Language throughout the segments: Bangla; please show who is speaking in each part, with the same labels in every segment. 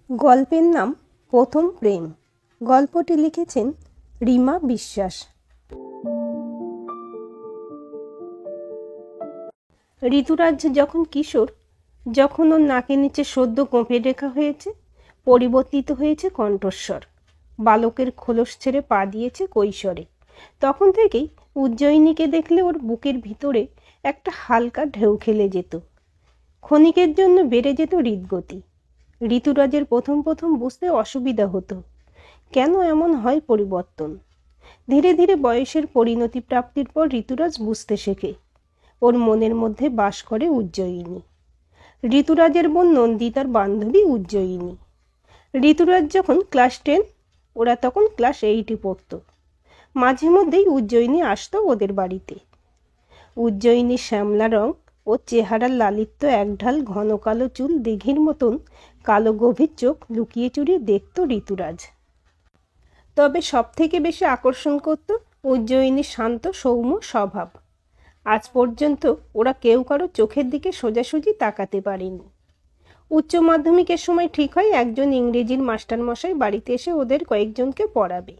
Speaker 1: গল্পের নাম প্রথম প্রেম। গল্পটি লিখেছেন রিমা বিশ্বাস। ঋতুরাজ যখন কিশোর, যখন ওর নাকের নিচে সদ্য গোঁফে রেখা হয়েছে, পরিবর্তিত হয়েছে কণ্ঠস্বর, বালকের খোলস ছেড়ে পা দিয়েছে কৈশোরে, তখন থেকেই উজ্জয়িনীকে দেখলে ওর বুকের ভিতরে একটা হালকা ঢেউ খেলে যেত। ক্ষণিকের জন্য বেড়ে যেত হৃদগতি। ঋতুরাজের প্রথম প্রথম বুঝতে অসুবিধা হতো, কেন এমন হয় পরিবর্তন। ধীরে ধীরে বয়সের পরিণতি প্রাপ্তির পর ঋতুরাজ বুঝতে শেখে ওর মনের মধ্যে বাস করে উজ্জয়িনী। ঋতুরাজের বোন নন্দিতার বান্ধবী উজ্জয়িনী। ঋতুরাজ যখন ক্লাস 10, ওরা তখন ক্লাস 8-এ পড়ত। মাঝে মধ্যেই উজ্জয়িনী আসতো ওদের বাড়িতে। উজ্জয়িনীর শ্যামলা রং ও চেহারার লালিত্য, একঢাল ঘন কালো চুল, দিঘির মতন কালো গভীর চোখ লুকিয়ে চুরিয়ে দেখত ঋতুরাজ। তবে সব থেকে বেশি আকর্ষণ করত উজ্জয়িনীর শান্ত সৌম্য স্বভাব। আজ পর্যন্ত ওরা কেউ কারো চোখের দিকে সোজাসুজি তাকাতে পারেনি। উচ্চ মাধ্যমিকের সময় ঠিক হয় একজন ইংরেজির মাস্টারমশাই বাড়িতে এসে ওদের কয়েকজনকে পড়াবে।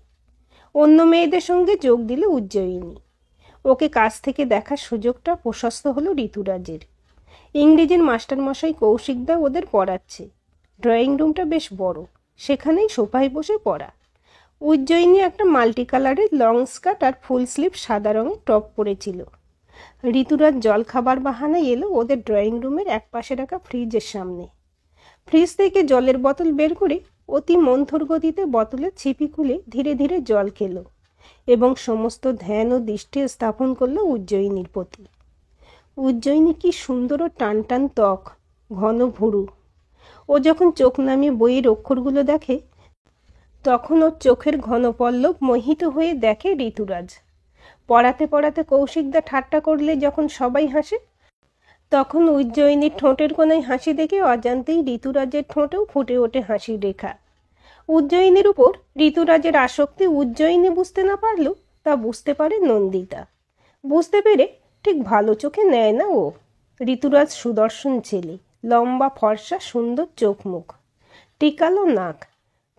Speaker 1: অন্য মেয়েদের সঙ্গে যোগ দিল উজ্জয়িনী। ওকে কাছ থেকে দেখার সুযোগটা প্রশস্ত হলো ঋতুরাজের। ইংরেজির মাস্টারমশাই কৌশিকদা ওদের পড়াচ্ছে। ড্রয়িং রুমটা বেশ বড়, সেখানেই সোফায় বসে পড়া। উজ্জয়িনী একটা মাল্টি কালারের লং স্কার্ট আর ফুল স্লিভ সাদা রঙের টপ পরেছিল। ঋতুরাজ জল খাবার বাহানায় এলো ওদের ড্রয়িং রুমের এক পাশে রাখা ফ্রিজের সামনে। ফ্রিজ থেকে জলের বোতল বের করে অতি মন্থর গতিতে বোতলের ছিপি খুলে ধীরে ধীরে জল খেলো এবং সমস্ত ধ্যান ও দৃষ্টি স্থাপন করলো উজ্জয়িনীর প্রতি। উজ্জয়িনী কি সুন্দর ও টান টান ত্বক, ঘন ভুরু। ও যখন চোখ নামিয়ে বইয়ের অক্ষরগুলো দেখে, তখন ওর চোখের ঘন পল্লব মোহিত হয়ে দেখে ঋতুরাজ। পড়াতে পড়াতে কৌশিকদা ঠাট্টা করলে যখন সবাই হাসে, তখন উজ্জয়িনীর ঠোঁটের কোনায় হাসি দেখে অজান্তেই ঋতুরাজের ঠোঁটেও ফুটে ওঠে হাসির রেখা। উজ্জয়িনীর উপর ঋতুরাজের আসক্তি উজ্জয়িনী বুঝতে না পারলেও তা বুঝতে পারে নন্দিতা। বুঝতে পেরে ঠিক ভালো চোখে নেয় না ও। ঋতুরাজ সুদর্শন ছেলে, লম্বা ফর্সা সুন্দর চোখ মুখ, টিকালো নাক,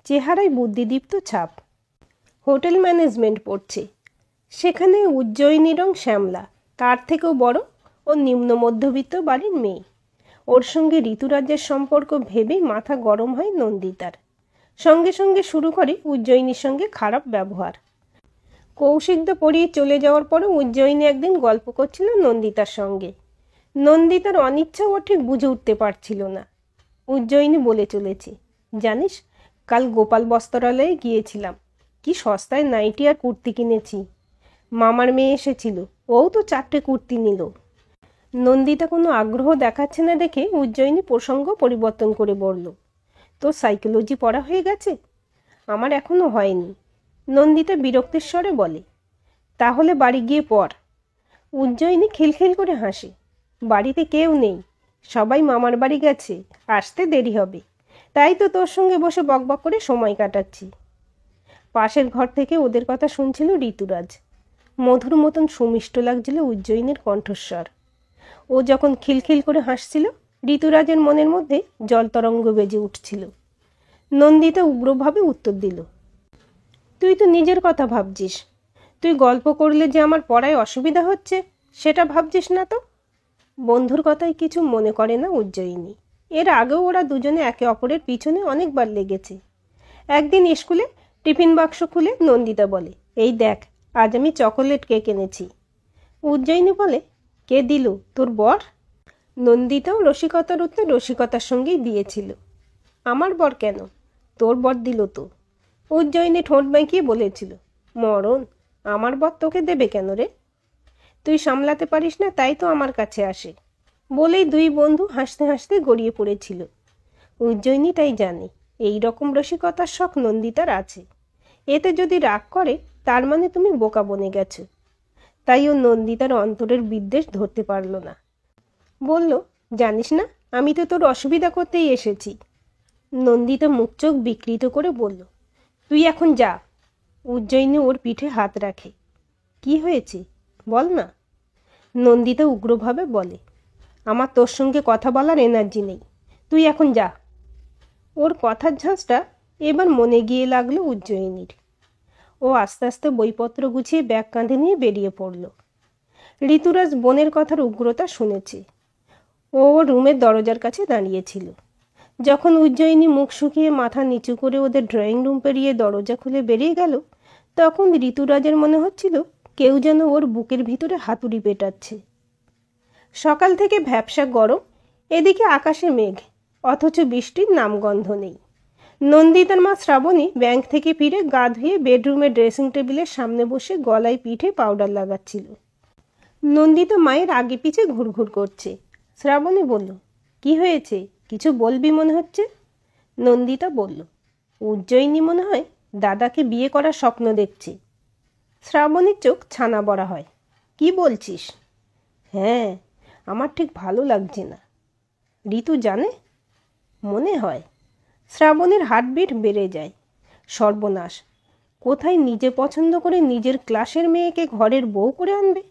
Speaker 1: চেহারায় বুদ্ধিদীপ্ত ছাপ। হোটেল ম্যানেজমেন্ট পড়ছে। সেখানে উজ্জয়িনী রং শ্যামলা, তার থেকেও বড় ও নিম্ন মধ্যবিত্ত বাড়ির মেয়ে। ওর সঙ্গে ঋতুরাজের সম্পর্ক ভেবেই মাথা গরম হয় নন্দিতার। সঙ্গে সঙ্গে শুরু করে উজ্জয়িনীর সঙ্গে খারাপ ব্যবহার। কৌশিকদা পড়িয়ে চলে যাওয়ার পরও উজ্জয়িনী একদিন গল্প করছিল নন্দিতার সঙ্গে। নন্দিতার অনিচ্ছা ও ঠিক বুঝে উঠতে পারছিল না। উজ্জয়িনী বলে চলেছে, জানিস, কাল গোপাল বস্ত্রালয়ে গিয়েছিলাম, কি সস্তায় নাইটি আর কুর্তি কিনেছি। মামার মেয়ে এসেছিল, ও তো 4টে কুর্তি নিল। নন্দিতা কোনো আগ্রহ দেখাচ্ছে না দেখে উজ্জয়িনী প্রসঙ্গ পরিবর্তন করে বলল, তোর সাইকোলজি পড়া হয়ে গেছে? আমার এখনো হয়নি। নন্দিতা বিরক্তির স্বরে বলে, তাহলে বাড়ি গিয়ে পড়। উজ্জয়িনী খিলখিল করে হাসে, বাড়িতে কেউ নেই, সবাই মামার বাড়ি গেছে, আসতে দেরি হবে, তাই তো তোর সঙ্গে বসে বকবক করে সময় কাটাচ্ছি। পাশের ঘর থেকে ওদের কথা শুনছিল ঋতুরাজ। মধুর মতন সুমিষ্ট লাগছিল উজ্জয়িনীর কণ্ঠস্বর। ও যখন খিলখিল করে হাসছিল, ঋতুরাজের মনের মধ্যে জলতরঙ্গ বেজে উঠছিল। নন্দিতা উগ্রভাবে উত্তর দিল, তুই তো নিজের কথা ভাবছিস। তুই গল্প করলে যে আমার পড়ায় অসুবিধা হচ্ছে, সেটা ভাবছিস না তো? বন্ধুর কথায় কিছু মনে করে না উজ্জয়িনী। এর আগেও ওরা দুজনে একে অপরের পিছনে অনেকবার লেগেছে। একদিন স্কুলে টিফিন বাক্স খুলে নন্দিতা বলে, এই দেখ, আজ আমি চকোলেট কেক এনেছি। উজ্জয়িনী বলে, কে দিল, তোর বর? নন্দিতাও রসিকতার উত্তর রসিকতার সঙ্গেই দিয়েছিল, আমার বর কেন, তোর বর দিল তো। উজ্জয়িনী ঠোঁট বাঁকিয়ে বলেছিল, মরণ, আমার বর তোকে দেবে কেন রে? তুই সামলাতে পারিস না, তাই তো আমার কাছে আসে। বলেই দুই বন্ধু হাসতে হাসতে গড়িয়ে পড়েছিল। উজ্জয়িনী তাই জানে এই রকম রসিকতার শখ নন্দিতার আছে। এতে যদি রাগ করে, তার মানে তুমি বোকা বনে গেছো। তাই ও নন্দিতার অন্তরের বিদ্বেষ ধরতে পারল না। বলল, জানিস না, আমি তো তোর অসুবিধা করতেই এসেছি। নন্দিতা মুখ চোখ বিকৃত করে বলল, তুই এখন যা। উজ্জয়িনী ওর পিঠে হাত রাখে, কি হয়েছে বল না। নন্দিতা উগ্রভাবে বলে, আমার তোর সঙ্গে কথা বলার এনার্জি নেই, তুই এখন যা। ওর কথার ঝাঁজটা এবার মনে গিয়ে লাগলো উজ্জয়িনীর। ও আস্তে আস্তে বইপত্র গুছিয়ে ব্যাগ কাঁধে নিয়ে বেরিয়ে পড়ল। ঋতুরাজ বোনের কথার উগ্রতা শুনেছে। ও রুমের দরজার কাছে দাঁড়িয়েছিল। যখন উজ্জয়িনী মুখ শুকিয়ে মাথা নিচু করে ওদের ড্রয়িং রুম পেরিয়ে দরজা খুলে বেরিয়ে গেল, তখন ঋতুরাজের মনে হচ্ছিল কেউ যেন ওর বুকের ভিতরে হাতুড়ি পেটাচ্ছে। সকাল থেকে ভ্যাপসা গরম, এদিকে আকাশে মেঘ, অথচ বৃষ্টির নামগন্ধ নেই। নন্দিতার মা শ্রাবণী ব্যাংক থেকে ফিরে গা ধুয়ে বেডরুমের ড্রেসিং টেবিলের সামনে বসে গলায় পিঠে পাউডার লাগাচ্ছিল। নন্দিতা মায়ের আগে পিছে ঘুরঘুর করছে। শ্রাবণী বলল, কি হয়েছে, কিছু বলবি মনে হচ্ছে? নন্দিতা বলল, উজ্জয়িনী মনে হয় দাদাকে বিয়ে করার স্বপ্ন দেখছে। শ্রাবণীর চোখ ছানা বড়া হয়। কি বলছিস? হ্যাঁ, আমার ঠিক ভালো লাগছে না। ঋতু জানে? মনে হয়। শ্রাবণীর হার্টবিট বেড়ে যায়। সর্বনাশ, কোথায় নিজে পছন্দ করে নিজের ক্লাসের মেয়েকে ঘরের বউ করে আনবে,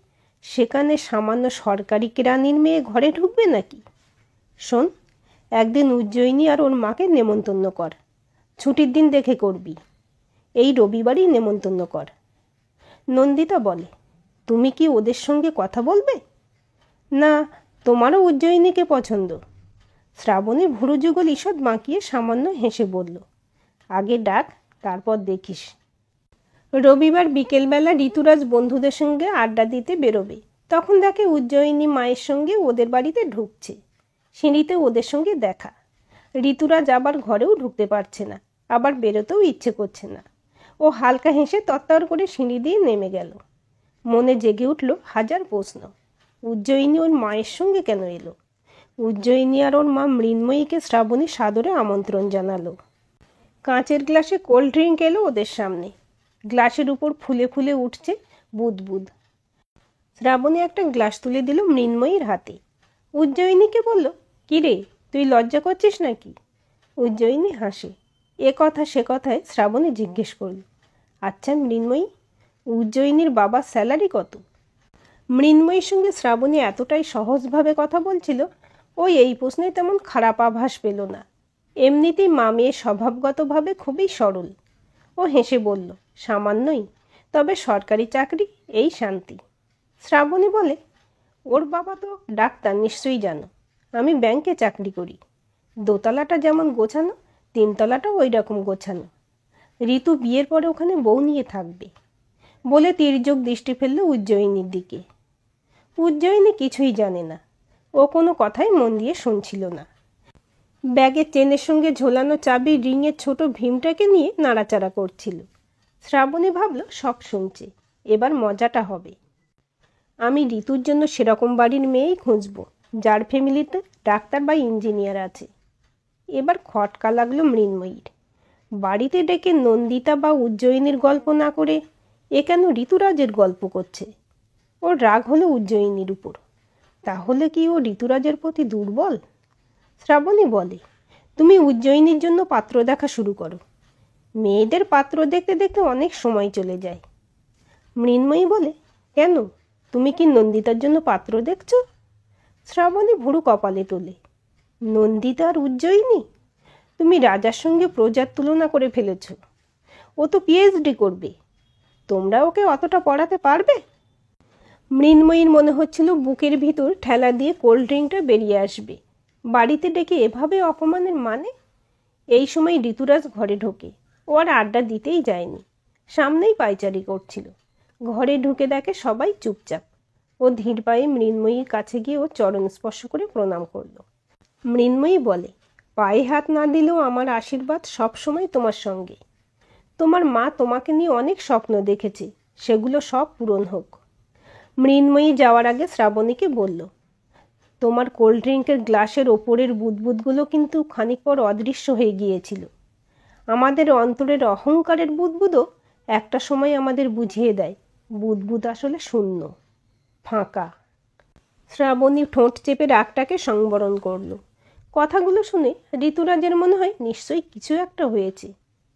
Speaker 1: সেখানে সামান্য সরকারি কেরানির মেয়ে ঘরে ঢুকবে নাকি? শোন, একদিন উজ্জয়িনী আর ওর মাকে নেমন্তন্ন কর। ছুটির দিন দেখে করবি। এই রবিবারই নেমন্তন্ন কর। নন্দিতা বলে, তুমি কি ওদের সঙ্গে কথা বলবে? না, তোমারও উজ্জয়িনীকে পছন্দ। শ্রাবণী ভুরু যুগল ঈষৎ বাঁকিয়ে সামান্য হেসে বলল, আগে ডাক, তারপর দেখিস। রবিবার বিকেলবেলা ঋতুরাজ বন্ধুদের সঙ্গে আড্ডা দিতে বেরোবে। তখন দেখে উজ্জয়িনী মায়ের সঙ্গে ওদের বাড়িতে ঢুকছে। সিঁড়িতে ওদের সঙ্গে দেখা। ঋতুরাজ আবার ঘরেও ঢুকতে পারছে না, আবার বেরোতেও ইচ্ছে করছে না। ও হালকা হেসে তত্তর করে সিঁড়ি দিয়ে নেমে গেল। মনে জেগে উঠল হাজার প্রশ্ন। উজ্জয়িনী ওর মায়ের সঙ্গে কেন এলো? উজ্জয়িনী আর ওর মা মৃন্ময়ীকে শ্রাবণী সাদরে আমন্ত্রণ জানালো। কাঁচের গ্লাসে কোল্ড ড্রিঙ্ক এলো ওদের সামনে। গ্লাসের উপর ফুলে ফুলে উঠছে বুদবুদ। শ্রাবণী একটা গ্লাস তুলে দিল মৃন্ময়ীর হাতে। উজ্জয়িনীকে বলল, কী রে, তুই লজ্জা করছিস নাকি? উজ্জয়িনী হাসে। এ কথা সে কথায় শ্রাবণী জিজ্ঞেস করল, আচ্ছা মৃন্ময়ী, উজ্জয়িনীর বাবার স্যালারি কত? মৃন্ময়ীর সঙ্গে শ্রাবণী এতটাই সহজভাবে কথা বলছিল, ওই এই প্রশ্নে তেমন খারাপ আভাস পেল না। এমনিতেই মা মেয়ে স্বভাবগতভাবে খুবই সরল। ও হেসে বলল, সামান্যই, তবে সরকারি চাকরি, এই শান্তি। শ্রাবণী বলে, ওর বাবা তো ডাক্তার, নিশ্চয়ই জানো। আমি ব্যাংকে চাকরি করি। দোতলাটা যেমন গোছানো, তিনতলাটাও ওই রকম গোছানো। ঋতু বিয়ের পরে ওখানে বউ নিয়ে থাকবে। বলে তির্যক দৃষ্টি ফেলল উজ্জয়িনীর দিকে। উজ্জয়িনী কিছুই জানে না। ও কোনো কথাই মন দিয়ে শুনছিল না। ব্যাগের চেনের সঙ্গে ঝোলানো চাবি রিংয়ের ছোট ভীমটাকে নিয়ে নাড়াচাড়া করছিল। শ্রাবণী ভাবল সব শুনছে, এবার মজাটা হবে। আমি ঋতুর জন্য সেরকম বাড়ির মেয়েই খুঁজব, যার ফ্যামিলিতে ডাক্তার বা ইঞ্জিনিয়ার আছে। এবার খটকা লাগলো মৃন্ময়ীর। বাড়িতে ডেকে নন্দিতা বা উজ্জয়িনীর গল্প না করে এ কেন ঋতুরাজের গল্প করছে? ওর রাগ হলো উজ্জয়িনীর উপর। তাহলে কি ও ঋতুরাজের প্রতি দুর্বল? শ্রাবণী বলে, তুমি উজ্জয়িনীর জন্য পাত্র দেখা শুরু করো। মেয়েদের পাত্র দেখতে দেখতে অনেক সময় চলে যায়। মৃন্ময়ী বলে, কেন, তুমি কি নন্দিতার জন্য পাত্র দেখছো? শ্রাবণী ভুরু কপালে তোলে। নন্দিতা আর উজ্জয়িনী? তুমি রাজার সঙ্গে প্রজার তুলনা করে ফেলেছ। ও তো পিএইচডি করবে। তোমরা ওকে অতটা পড়াতে পারবে? মৃন্ময়ীর মনে হচ্ছিল বুকের ভিতর ঠেলা দিয়ে কোল্ড ড্রিঙ্কটা বেরিয়ে আসবে। বাড়িতে ডেকে এভাবে অপমানের মানে? এই সময় ঋতুরাজ ঘরে ঢোকে। ও আর আড্ডা দিতেই যায়নি, সামনেই পায়চারি করছিল। ঘরে ঢুকে দেখে সবাই চুপচাপ। ও ধীর পায়ে মৃন্ময়ীর কাছে গিয়ে ও চরণ স্পর্শ করে প্রণাম করল। মৃন্ময়ী বলে, পায়ে হাত না দিলেও আমার আশীর্বাদ সব সময় তোমার সঙ্গে। তোমার মা তোমাকে নিয়ে অনেক স্বপ্ন দেখেছে, সেগুলো সব পূরণ হোক। মৃন্ময়ী যাওয়ার আগে শ্রাবণীকে বলল, তোমার কোল্ড ড্রিঙ্কের গ্লাসের ওপরের বুদবুদগুলো কিন্তু খানিক পর অদৃশ্য হয়ে গিয়েছিল। আমাদের অন্তরের অহংকারের বুদবুদও একটা সময় আমাদের বুঝিয়ে দেয় বুদবুদ আসলে শূন্য, ফাঁকা। শ্রাবণী ঠোঁট চেপে রাগটাকে সংবরণ করল। কথাগুলো শুনে ঋতুরাজের মনে হয় নিশ্চয়ই কিছু একটা হয়েছে।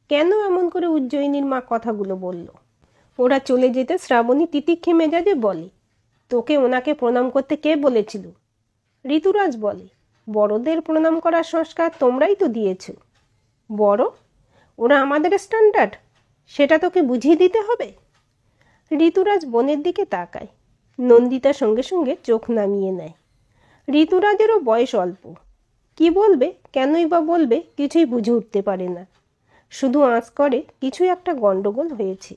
Speaker 1: কেন এমন করে উজ্জয়িনীর মা কথাগুলো বলল? ওরা চলে যেতে শ্রাবণী তিতিক্ষে মেজাজে বলে, তোকে ওনাকে প্রণাম করতে কে বলেছিল? ঋতুরাজ বলে, বড়দের প্রণাম করার সংস্কার তোমরাই তো দিয়েছ। বড়? ওরা আমাদের স্ট্যান্ডার্ড, সেটা তোকে বুঝিয়ে দিতে হবে? ঋতুরাজ বোনের দিকে তাকায়। নন্দিতা সঙ্গে সঙ্গে চোখ নামিয়ে নেয়। ঋতুরাজেরও বয়স অল্প। কি বলবে, কেনই বা বলবে, কিছুই বুঝে উঠতে পারে না। শুধু আঁচ করে কিছু একটা গন্ডগোল হয়েছে।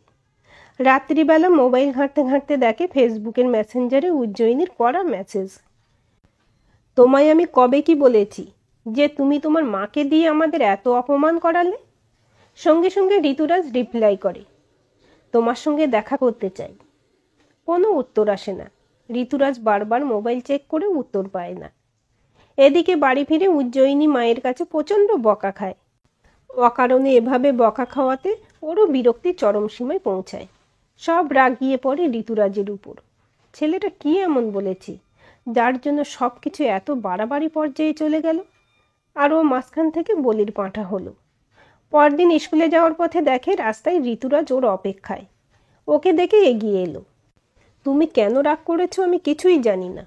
Speaker 1: রাত্রিবেলা মোবাইল ঘাঁটতে ঘাঁটতে দেখে ফেসবুকের মেসেঞ্জারে উজ্জয়িনীর করা মেসেজ। তোমায় আমি কবে কি বলেছি যে তুমি তোমার মাকে দিয়ে আমাদের এত অপমান করালে? সঙ্গে সঙ্গে ঋতুরাজ রিপ্লাই করে, তোমার সঙ্গে দেখা করতে চাই। কোনো উত্তর আসে না। ঋতুরাজ বারবার মোবাইল চেক করে উত্তর পায় না। এদিকে বাড়ি ফিরে উজ্জয়িনী মায়ের কাছে প্রচণ্ড বকা খায়। অকারণে এভাবে বকা খাওয়াতে ওরও বিরক্তি চরম সীমায় পৌঁছায়। সব রাগ গিয়ে পড়ে ঋতুরাজের উপর। ছেলেটা কি এমন বলেছে যার জন্য সব কিছু এত বাড়াবাড়ি পর্যায়ে চলে গেল? আর ও মাঝখান থেকে বলির পাঁঠা হলো। পরদিন স্কুলে যাওয়ার পথে দেখে রাস্তায় ঋতুরাজ ওর অপেক্ষায়। ওকে দেখে এগিয়ে এলো। তুমি কেন রাগ করেছো আমি কিছুই জানি না।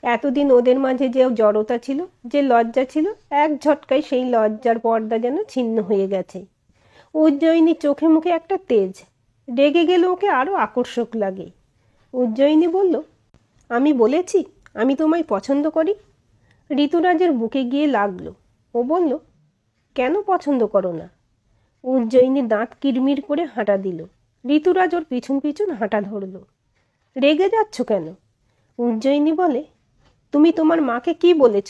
Speaker 1: এতদিন ওদের মাঝে যে জড়তা ছিল, যে লজ্জা ছিল, এক ঝটকায় সেই লজ্জার পর্দা যেন ছিন্ন হয়ে গেছে। উজ্জয়িনী চোখে মুখে একটা তেজ। রেগে গেলে ওকে আরও আকর্ষক লাগে। উজ্জয়িনী বলল, আমি বলেছি আমি তোমায় পছন্দ করি। ঋতুরাজের বুকে গিয়ে লাগলো। ও বলল, কেন পছন্দ করো না? উজ্জয়িনী দাঁত কিরমির করে হাঁটা দিল। ঋতুরাজ ওর পিছন পিছন হাঁটা ধরল। রেগে যাচ্ছ কেন? উজ্জয়িনী বলে, তুমি তোমার মাকে কি বলেছ?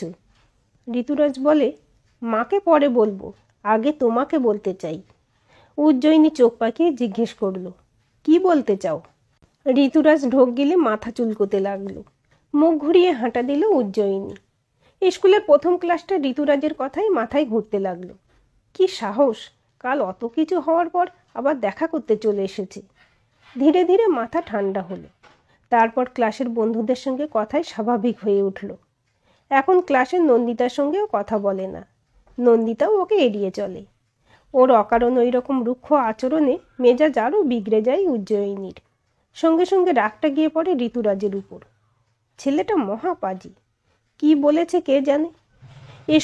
Speaker 1: ঋতুরাজ বলে, মাকে পরে বলবো, আগে তোমাকে বলতে চাই। উজ্জয়িনী চোখ পাকিয়ে জিজ্ঞেস করল, কি বলতে চাও? ঋতুরাজ ঢোক গিলে মাথা চুলকোতে লাগলো। মুখ ঘুরিয়ে হাঁটা দিল উজ্জয়িনী। স্কুলের প্রথম ক্লাসটা ঋতুরাজের কথাই মাথায় ঘুরতে লাগলো। কি সাহস, কাল অত কিছু হওয়ার পর আবার দেখা করতে চলে এসেছে। ধীরে ধীরে মাথা ঠান্ডা হলো। তারপর ক্লাসের বন্ধুদের সঙ্গে কথাই স্বাভাবিক হয়ে উঠল। এখন ক্লাসের নন্দিতার সঙ্গেও কথা বলে না। নন্দিতাও ওকে এড়িয়ে চলে। ওর অকারণ ওই রকম রুক্ষ আচরণে মেজাজ আরও বিগড়ে যায় উজ্জয়িনীর। সঙ্গে সঙ্গে রাগটা গিয়ে পড়ে ঋতুরাজের উপর। ছেলেটা মহাপাজি। কি বলেছে কে জানে।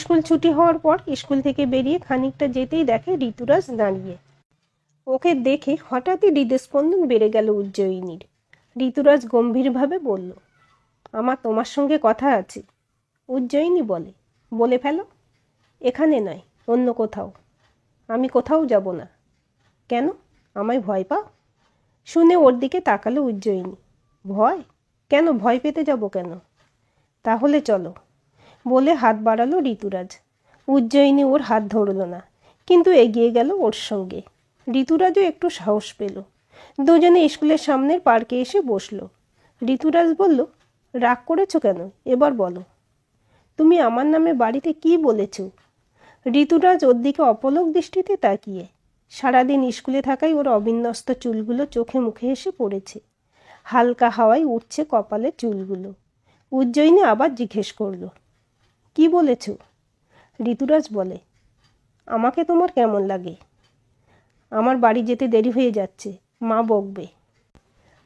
Speaker 1: স্কুল ছুটি হওয়ার পর স্কুল থেকে বেরিয়ে খানিকটা যেতেই দেখে ঋতুরাজ দাঁড়িয়ে। ওকে দেখে হঠাৎই হৃদস্পন্দন বেড়ে গেল উজ্জয়িনীর। ঋতুরাজ গম্ভীরভাবে বলল, আমার তোমার সঙ্গে কথা আছে। উজ্জয়িনী বলে, বলে ফেলো। এখানে নয়, অন্য কোথাও। আমি কোথাও যাব না। কেন, আমায় ভয় পাও? শুনে ওর দিকে তাকালো উজ্জয়িনী। ভয়? কেন ভয় পেতে যাব কেন? তাহলে চলো, বলে হাত বাড়ালো ঋতুরাজ। উজ্জয়িনী ওর হাত ধরল না, কিন্তু এগিয়ে গেল ওর সঙ্গে। ঋতুরাজও একটু সাহস পেল। দুজনে স্কুলের সামনের পার্কে এসে বসলো। ঋতুরাজ বলল, রাগ করেছো কেন, এবার বলো। তুমি আমার নামে বাড়িতে কি বলেছ? ঋতুরাজ ওর দিকে অপলক দৃষ্টিতে তাকিয়ে। সারাদিন স্কুলে থাকায় ওর অবিন্যস্ত চুলগুলো চোখে মুখে এসে পড়েছে। হালকা হাওয়ায় উঠছে কপালের চুলগুলো। উজ্জয়িনী আবার জিজ্ঞেস করল, কি বলেছ? ঋতুরাজ বলে, আমাকে তোমার কেমন লাগে? আমার বাড়ি যেতে দেরি হয়ে যাচ্ছে, মা বকবে।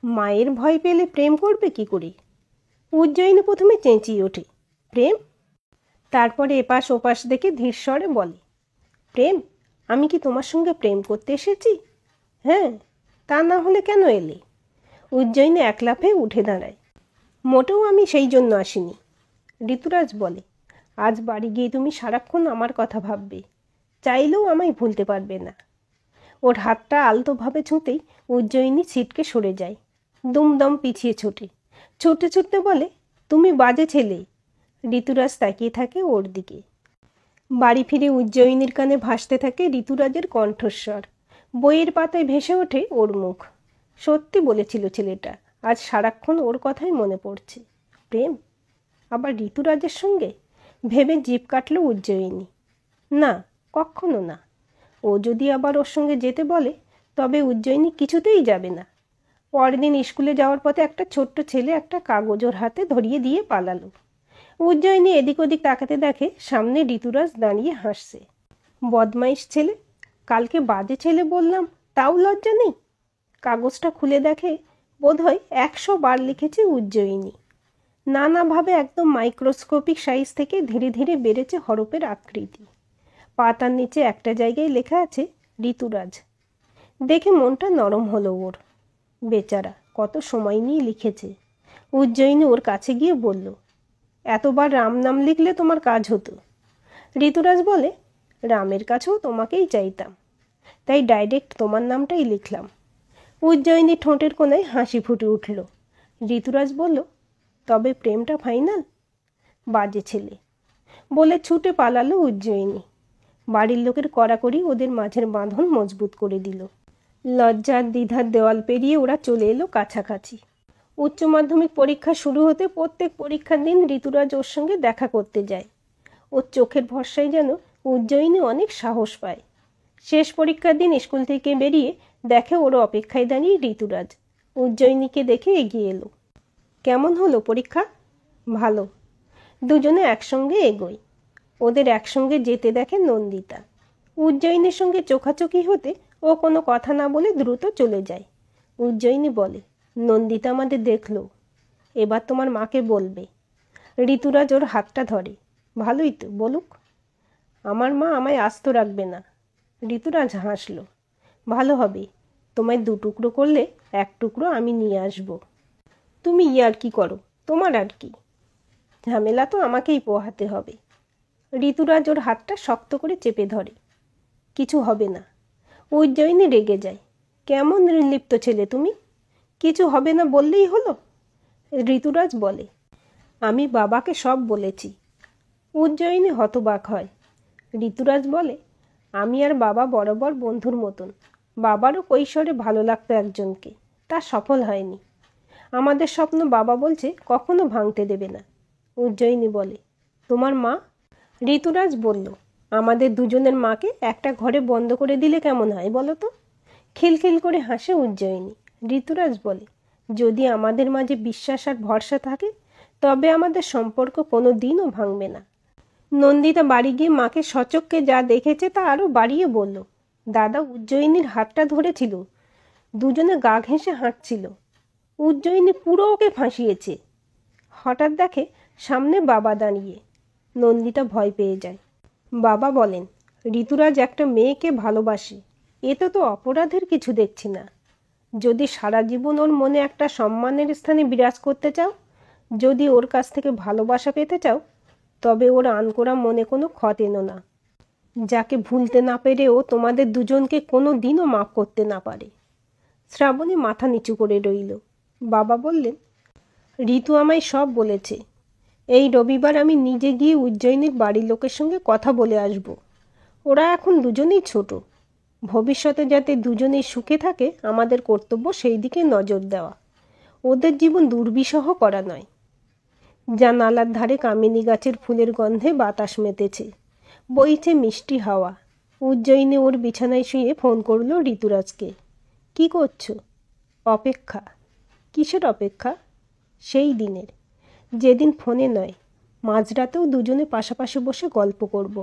Speaker 1: মায়ের ভয় পেলে প্রেম করবে কি করে? উজ্জয়িনী প্রথমে চেঁচিয়ে ওঠে, প্রেম? তারপরে এপাশ ওপাশ দেখে ধীর স্বরে বলে, প্রেম? আমি কি তোমার সঙ্গে প্রেম করতে এসেছি? হ্যাঁ, তা না হলে কেন এলে? উজ্জয়িনী এক লাফে উঠে দাঁড়ায়। মোটেও আমি সেই জন্য আসিনি। ঋতুরাজ বলে, আজ বাড়ি গিয়ে তুমি সারাক্ষণ আমার কথা ভাববে, চাইলেও আমায় ভুলতে পারবে না। ওর হাতটা আলতোভাবে ছুঁতেই উজ্জয়িনী ছিটকে সরে যায়। দুমদম পিছিয়ে ছোটে। ছুটতে ছুটতে বলে, তুমি বাজে ছেলে। ঋতুরাজ তাকিয়ে থাকে ওর দিকে। বাড়ি ফিরে উজ্জয়িনীর কানে ভাসতে থাকে ঋতুরাজের কণ্ঠস্বর। বইয়ের পাতায় ভেসে ওঠে ওর মুখ। সত্যি বলেছিল ছেলেটা, আজ সারাক্ষণ ওর কথাই মনে পড়ছে। প্রেম? আবার ঋতুরাজের সঙ্গে? ভেবে জিভ কাটল উজ্জয়িনী। না, কখনো না। ও যদি আবার ওর সঙ্গে যেতে বলে তবে উজ্জয়িনী কিছুতেই যাবে না। পরদিন স্কুলে যাওয়ার পথে একটা ছোট্ট ছেলে একটা কাগজ ওর হাতে ধরিয়ে দিয়ে পালালো। উজ্জয়িনী এদিক ওদিক তাকাতে দেখে সামনে ঋতুরাজ দাঁড়িয়ে হাসছে। বদমাইশ ছেলে, কালকে বাজে ছেলে বললাম তাও লজ্জা নেই। কাগজটা খুলে দেখে বোধহয় 100 বার লিখেছে উজ্জয়িনী। নানাভাবে একদম মাইক্রোস্কোপিক সাইজ থেকে ধীরে ধীরে বেড়েছে হরফের আকৃতি। পাতার নিচে একটা জায়গায় লেখা আছে ঋতুরাজ। দেখে মনটা নরম হলো ওর। বেচারা কত সময় নিয়ে লিখেছে। উজ্জয়িনী ওর কাছে গিয়ে বলল, এতবার রাম নাম লিখলে তোমার কাজ হতো। ঋতুরাজ বলে, রামের কাছেও তোমাকেই চাইতাম, তাই ডাইরেক্ট তোমার নামটাই লিখলাম। উজ্জয়িনী ঠোঁটের কোণায় হাসি ফুটে উঠল। ঋতুরাজ বলল, তবে প্রেমটা ফাইনাল? বাজে ছেলে বলে ছুটে পালালো উজ্জয়িনী। বাড়ির লোকের কড়াকড়ি ওদের মাঝের বাঁধন মজবুত করে দিল। লজ্জার দ্বিধার দেওয়াল পেরিয়ে ওরা চলে এলো কাছাকাছি। উচ্চ মাধ্যমিক পরীক্ষা শুরু হতে প্রত্যেক পরীক্ষার দিন ঋতুরাজ ওর সঙ্গে দেখা করতে যায়। ওর চোখের ভরসায় যেন উজ্জয়িনী অনেক সাহস পায়। শেষ পরীক্ষার দিন স্কুল থেকে বেরিয়ে দেখে ওর অপেক্ষায় দাঁড়িয়ে ঋতুরাজ। উজ্জয়িনীকে দেখে এগিয়ে এলো। কেমন হলো পরীক্ষা? ভালো। দুজনে একসঙ্গে এগোয়। ওদের একসঙ্গে যেতে দেখে নন্দিতা। উজ্জয়িনীর সঙ্গে চোখাচোখি হতে ও কোনো কথা না বলে দ্রুত চলে যায়। উজ্জয়িনী বলে, নন্দিতা আমাদের দেখলো, এবার তোমার মাকে বলবে। ঋতুরাজ ওর হাতটা ধরে। ভালোই তো, বলুক। আমার মা আমায় আস্ত রাখবে না। ঋতুরাজ হাসল। ভালো হবে, তোমায় 2 টুকরো করলে 1 টুকরো আমি নিয়ে আসব। তুমি আর কি করো, তোমার আর কি। ঝামেলা তো আমাকেই পোহাতে হবে। ঋতুরাজ ওর হাতটা শক্ত করে চেপে ধরে। কিছু হবে না। উজ্জয়িনী রেগে যায়। কেমন নির্লিপ্ত ছেলে তুমি, কিছু হবে না বললেই হলো। ঋতুরাজ বলে, আমি বাবাকে সব বলেছি। উজ্জয়িনী হতবাক হয়। ঋতুরাজ বলে, আমি আর বাবা বরাবর বন্ধুর মতন। বাবারও কৈশোরে ভালো লাগতো একজনকে, তা সফল হয়নি। আমাদের স্বপ্ন বাবা বলছে কখনো ভাঙতে দেবে না। উজ্জয়িনী বলে, তোমার মা? ঋতুরাজ বলল, আমাদের দুজনের মাকে একটা ঘরে বন্ধ করে দিলে কেমন হয় বলো তো? খিলখিল করে হাসে উজ্জয়িনী। ঋতুরাজ বলে, যদি আমাদের মাঝে বিশ্বাস আর ভরসা থাকে তবে আমাদের সম্পর্ক কোনো দিনও ভাঙবে না। নন্দিতা বাড়ি গিয়ে মাকে সচক্ষে যা দেখেছে তা আরও বাড়িয়ে বলল। দাদা উজ্জয়িনীর হাতটা ধরেছিল, দুজনে গা ঘেঁষে হাঁটছিল। উজ্জয়িনী পুরো ওকে ফাঁসিয়েছে। হঠাৎ দেখে সামনে বাবা দাঁড়িয়ে। নন্দিতা ভয় পেয়ে যায়। বাবা বলেন, ঋতুরাজ একটা মেয়েকে ভালোবাসে, এতে তো অপরাধের কিছু দেখছি না। যদি সারা জীবন ওর মনে একটা সম্মানের স্থানে বিরাজ করতে চাও, যদি ওর কাছ থেকে ভালোবাসা পেতে চাও, তবে ওর আনকোড়া মনে কোনো ক্ষত এনো না, যাকে ভুলতে না পেরে ও তোমাদের দুজনকে কোনো দিনও মাফ করতে না পারে। শ্রাবণী মাথা নিচু করে রইল। বাবা বললেন, ঋতু আমায় সব বলেছে। এই রবিবার আমি নিজে গিয়ে উজ্জয়িনীর বাড়ির লোকের সঙ্গে কথা বলে আসব। ওরা এখন দুজনেই ছোট, ভবিষ্যতে যাতে দুজনেই সুখে থাকে আমাদের কর্তব্য সেই দিকে নজর দেওয়া, ওদের জীবন দুর্বিষহ করা নয়। জানালার ধারে কামিনী গাছের ফুলের গন্ধে বাতাস মেতেছে, বইছে মিষ্টি হাওয়া। উজ্জয়িনী ওর বিছানায় শুয়ে ফোন করলো ঋতুরাজকে। কি করছো? অপেক্ষা। কিসের অপেক্ষা? সেই দিনের, যেদিন ফোনে নয়, মাঝরাতেও দুজনে পাশাপাশি বসে গল্প করব।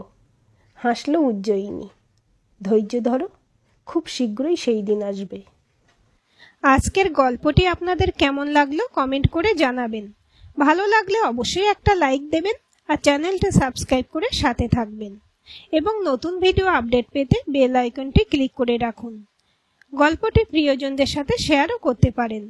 Speaker 1: হাসল উজ্জয়িনী। ধৈর্য ধরো, খুব শীঘ্রই সেই দিন আসবে। আজকের গল্পটি আপনাদের কেমন লাগলো কমেন্ট করে জানাবেন। ভালো লাগলে অবশ্যই একটা লাইক দেবেন আর চ্যানেলটা সাবস্ক্রাইব করে সাথে থাকবেন এবং নতুন ভিডিও আপডেট পেতে বেল আইকনটি ক্লিক করে রাখুন। গল্পটি প্রিয়জনদের সাথে শেয়ারও করতে পারেন।